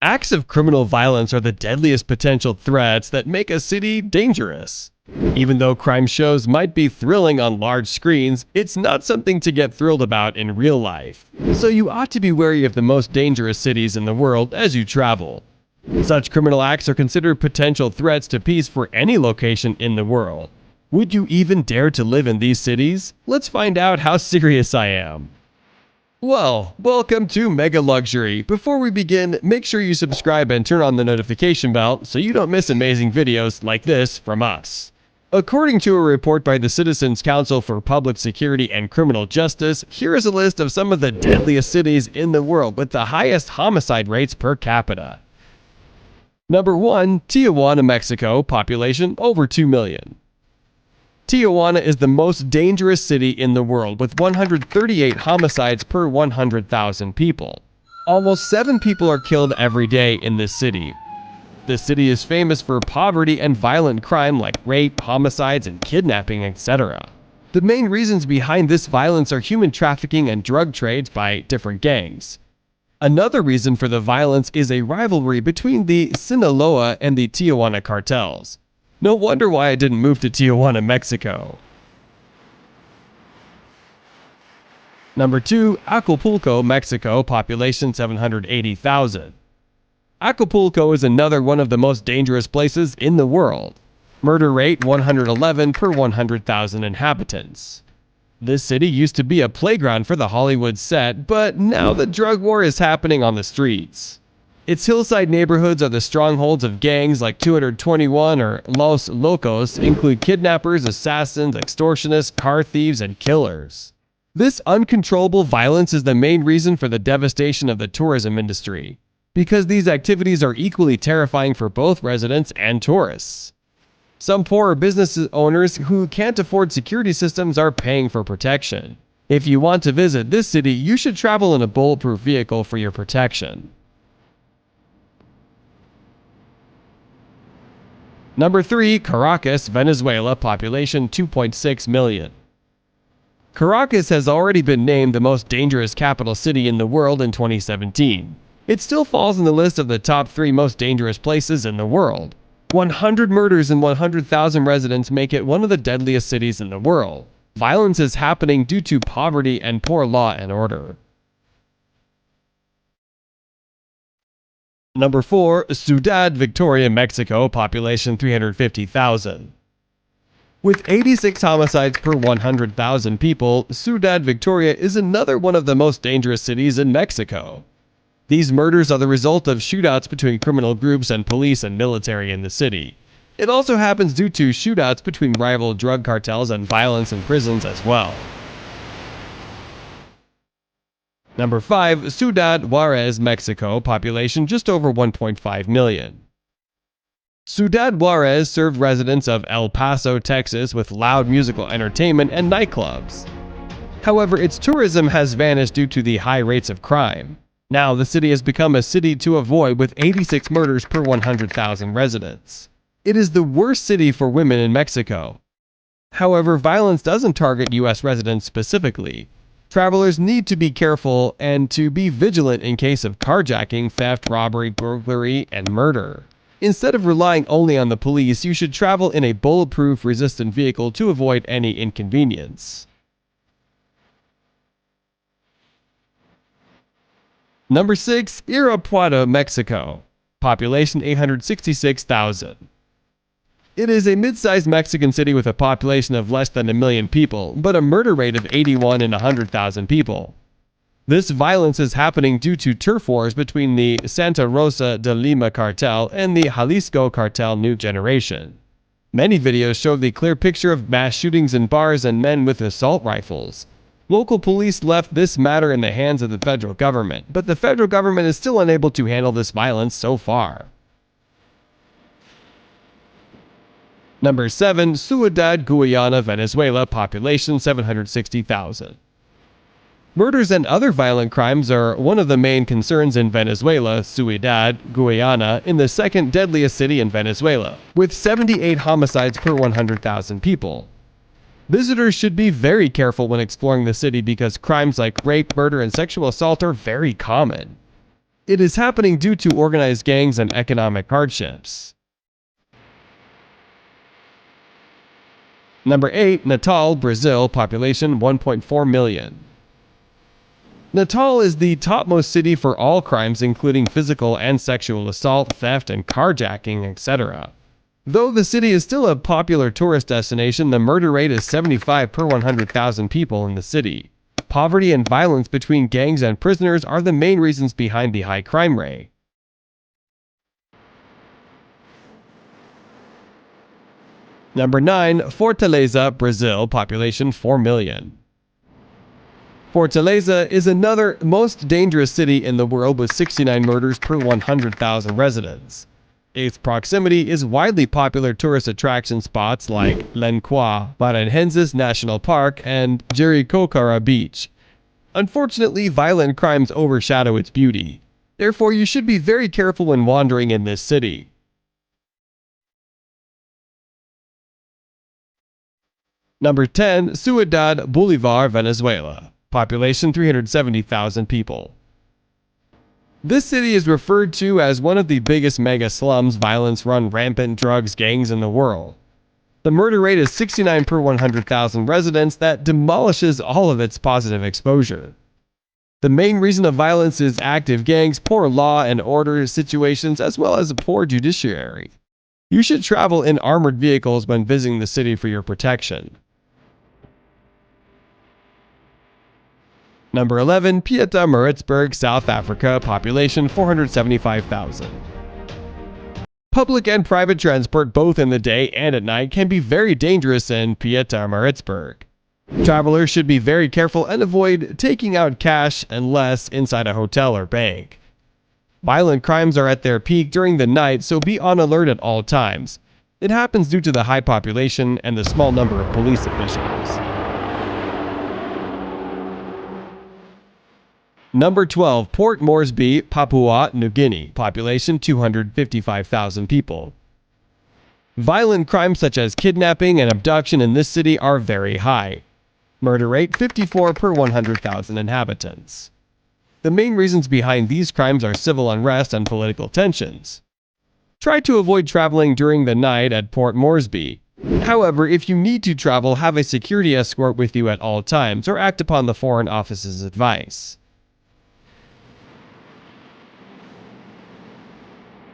Acts of criminal violence are the deadliest potential threats that make a city dangerous. Even though crime shows might be thrilling on large screens, it's not something to get thrilled about in real life. So you ought to be wary of the most dangerous cities in the world as you travel. Such criminal acts are considered potential threats to peace for any location in the world. Would you even dare to live in these cities? Let's find out how serious I am. Well, welcome to Mega Luxury. Before we begin, make sure you subscribe and turn on the notification bell so you don't miss amazing videos like this from us. According to a report by the Citizens Council for Public Security and Criminal Justice, here is a list of some of the deadliest cities in the world with the highest homicide rates per capita. Number 1. Tijuana, Mexico, population over 2 million. Tijuana is the most dangerous city in the world with 138 homicides per 100,000 people. Almost 7 people are killed every day in this city. The city is famous for poverty and violent crime like rape, homicides, and kidnapping, etc. The main reasons behind this violence are human trafficking and drug trades by different gangs. Another reason for the violence is a rivalry between the Sinaloa and the Tijuana cartels. No wonder why I didn't move to Tijuana, Mexico. Number 2. Acapulco, Mexico, population 780,000. Acapulco is another one of the most dangerous places in the world. Murder rate 111 per 100,000 inhabitants. This city used to be a playground for the Hollywood set, but now the drug war is happening on the streets. Its hillside neighborhoods are the strongholds of gangs like 221 or Los Locos, include kidnappers, assassins, extortionists, car thieves, and killers. This uncontrollable violence is the main reason for the devastation of the tourism industry, because these activities are equally terrifying for both residents and tourists. Some poorer business owners who can't afford security systems are paying for protection. If you want to visit this city, you should travel in a bulletproof vehicle for your protection. Number 3. Caracas, Venezuela, population 2.6 million. Caracas has already been named the most dangerous capital city in the world in 2017. It still falls in the list of the top 3 most dangerous places in the world. 100 murders and 100,000 residents make it one of the deadliest cities in the world. Violence is happening due to poverty and poor law and order. Number 4. Ciudad, Victoria, Mexico, population 350,000. With 86 homicides per 100,000 people, Ciudad Victoria is another one of the most dangerous cities in Mexico. These murders are the result of shootouts between criminal groups and police and military in the city. It also happens due to shootouts between rival drug cartels and violence in prisons as well. Number 5. Ciudad Juarez, Mexico, population just over 1.5 million. Ciudad Juarez served residents of El Paso, Texas with loud musical entertainment and nightclubs. However, its tourism has vanished due to the high rates of crime. Now, the city has become a city to avoid with 86 murders per 100,000 residents. It is the worst city for women in Mexico. However, violence doesn't target U.S. residents specifically. Travelers need to be careful and to be vigilant in case of carjacking, theft, robbery, burglary, and murder. Instead of relying only on the police, you should travel in a bulletproof, resistant vehicle to avoid any inconvenience. Number 6. Irapuato, Mexico, population 866,000. It is a mid-sized Mexican city with a population of less than 1 million people, but a murder rate of 81 in 100,000 people. This violence is happening due to turf wars between the Santa Rosa de Lima cartel and the Jalisco cartel New Generation. Many videos show the clear picture of mass shootings in bars and men with assault rifles. Local police left this matter in the hands of the federal government, but the federal government is still unable to handle this violence so far. Number 7. Ciudad, Guayana, Venezuela, population 760,000. Murders and other violent crimes are one of the main concerns in Venezuela, Ciudad, Guayana, in the second deadliest city in Venezuela, with 78 homicides per 100,000 people. Visitors should be very careful when exploring the city because crimes like rape, murder, and sexual assault are very common. It is happening due to organized gangs and economic hardships. Number 8. Natal, Brazil, population 1.4 million. Natal is the topmost city for all crimes including physical and sexual assault, theft, and carjacking, etc. Though the city is still a popular tourist destination, the murder rate is 75 per 100,000 people in the city. Poverty and violence between gangs and prisoners are the main reasons behind the high crime rate. Number 9. Fortaleza, Brazil, population 4 million. Fortaleza is another most dangerous city in the world with 69 murders per 100,000 residents. Its proximity is widely popular tourist attraction spots like Lenqua, Maranhenses National Park, and Jericoacoara Beach. Unfortunately, violent crimes overshadow its beauty. Therefore, you should be very careful when wandering in this city. Number 10. Ciudad, Bolívar, Venezuela. Population 370,000 people. This city is referred to as one of the biggest mega slums, violence run rampant, drugs gangs in the world. The murder rate is 69 per 100,000 residents that demolishes all of its positive exposure. The main reason of violence is active gangs, poor law and order situations, as well as a poor judiciary. You should travel in armored vehicles when visiting the city for your protection. Number 11. Pietermaritzburg, South Africa, population 475,000. Public and private transport both in the day and at night can be very dangerous in Pietermaritzburg. Travelers should be very careful and avoid taking out cash unless inside a hotel or bank. Violent crimes are at their peak during the night, so be on alert at all times. It happens due to the high population and the small number of police officials. Number 12. Port Moresby, Papua New Guinea, population 255,000 people. Violent crimes such as kidnapping and abduction in this city are very high. Murder rate 54 per 100,000 inhabitants. The main reasons behind these crimes are civil unrest and political tensions. Try to avoid traveling during the night at Port Moresby. However, if you need to travel, have a security escort with you at all times or act upon the Foreign Office's advice.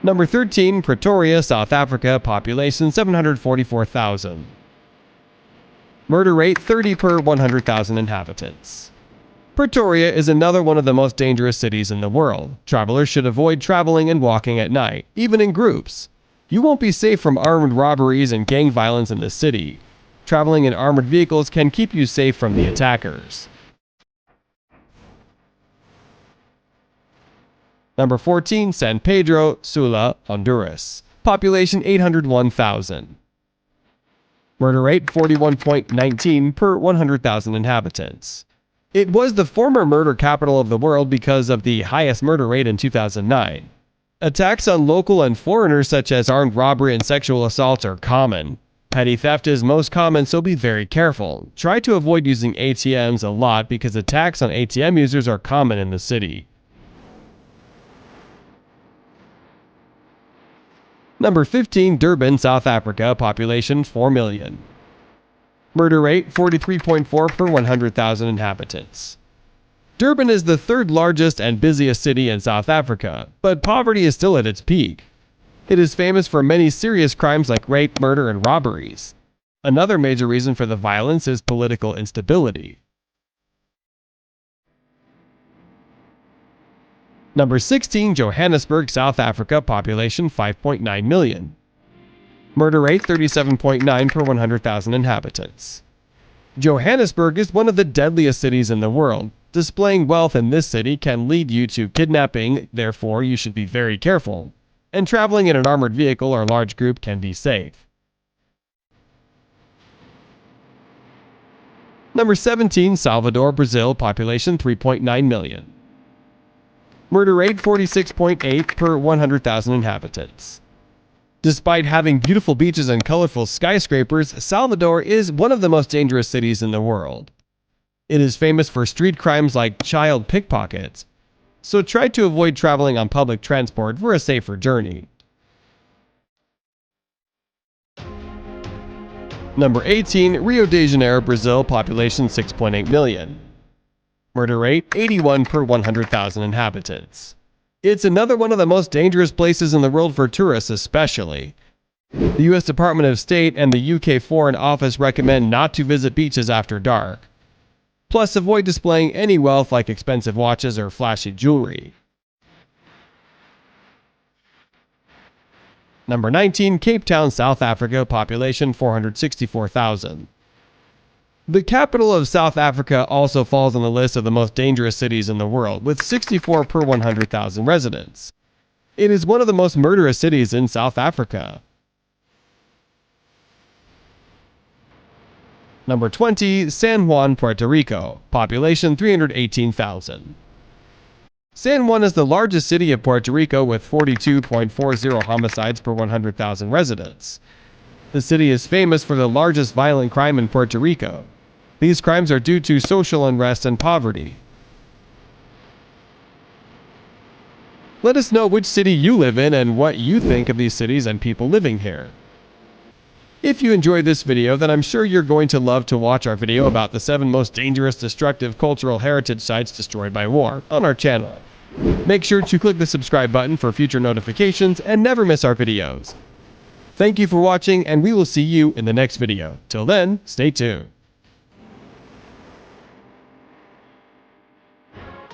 Number 13. Pretoria, South Africa, population 744,000. Murder rate 30 per 100,000 inhabitants. Pretoria is another one of the most dangerous cities in the world. Travelers should avoid traveling and walking at night, even in groups. You won't be safe from armed robberies and gang violence in the city. Traveling in armored vehicles can keep you safe from the attackers. Number 14. San Pedro Sula, Honduras. Population 801,000. Murder rate 41.19 per 100,000 inhabitants. It was the former murder capital of the world because of the highest murder rate in 2009. Attacks on local and foreigners such as armed robbery and sexual assaults are common. Petty theft is most common, so be very careful. Try to avoid using ATMs a lot because attacks on ATM users are common in the city. Number 15. Durban, South Africa, population 4 million. Murder rate 43.4 per 100,000 inhabitants. Durban is the third largest and busiest city in South Africa, but poverty is still at its peak. It is famous for many serious crimes like rape, murder, and robberies. Another major reason for the violence is political instability. Number 16. Johannesburg, South Africa, population 5.9 million. Murder rate 37.9 per 100,000 inhabitants. Johannesburg is one of the deadliest cities in the world. Displaying wealth in this city can lead you to kidnapping, therefore you should be very careful. And traveling in an armored vehicle or large group can be safe. Number 17. Salvador, Brazil, population 3.9 million. Murder rate 46.8 per 100,000 inhabitants. Despite having beautiful beaches and colorful skyscrapers, Salvador is one of the most dangerous cities in the world. It is famous for street crimes like child pickpockets. so try to avoid traveling on public transport for a safer journey. Number 18, Rio de Janeiro, Brazil, population 6.8 million. Murder rate 81 per 100,000 inhabitants. It's another one of the most dangerous places in the world for tourists especially. The US Department of State and the UK Foreign Office recommend not to visit beaches after dark. Plus, avoid displaying any wealth like expensive watches or flashy jewelry. Number 19, Cape Town, South Africa, population 464,000. The capital of South Africa also falls on the list of the most dangerous cities in the world, with 64 per 100,000 residents. It is one of the most murderous cities in South Africa. Number 20, San Juan, Puerto Rico, population 318,000. San Juan is the largest city of Puerto Rico with 42.40 homicides per 100,000 residents. The city is famous for the largest violent crime in Puerto Rico. These crimes are due to social unrest and poverty. Let us know which city you live in and what you think of these cities and people living here. If you enjoyed this video, then I'm sure you're going to love to watch our video about the 7 most dangerous, destructive cultural heritage sites destroyed by war on our channel. Make sure to click the subscribe button for future notifications and never miss our videos. Thank you for watching, and we will see you in the next video. Till then, stay tuned.